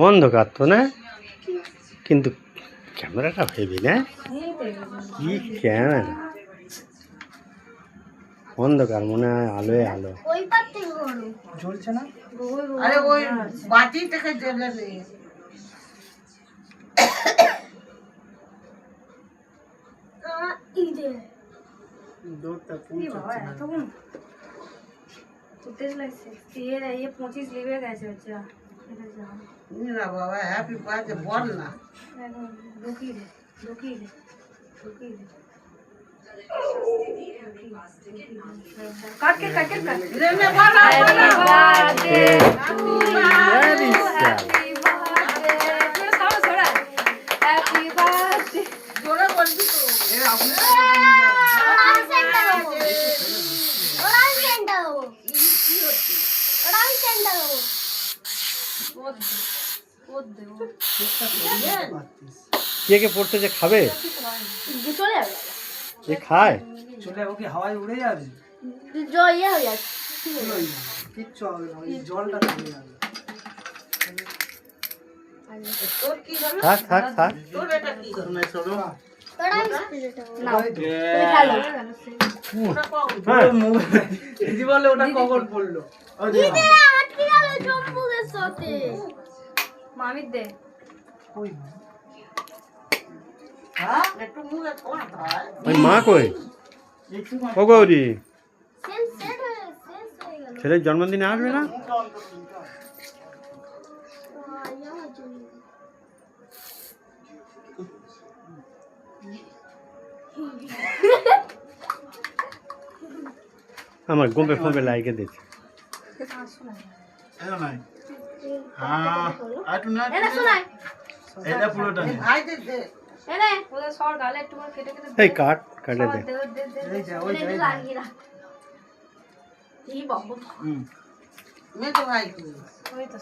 অন্ধকার তো না, কিন্তু ক্যামেরাটা হেভি না, কি ক্যামেরা, অন্ধকার মনে হয় আলোয় আলো জ্বলছে না। আরে ওই বাতি থেকে জ্বলে নেই। বাবা হ্যাপি বার্থডে বল না, কে কে পড়তে যে খাবে, এ খায় চলে যাবে, হাওয়ায় উড়ে যাবে, কিচ্ছু হবে না, ওই জলটা চলে যাবে। থাক থাক থাক, দিদি বলে ওটা কখন পড়লো, মামির দে মা কই, ও গৌরী ছেলের জন্মদিনে আসবে না? আমার গোপে ফোপে লাইকে দিচ্ছে। এই কাট কাটে দে, मैं तो भाई ওই তো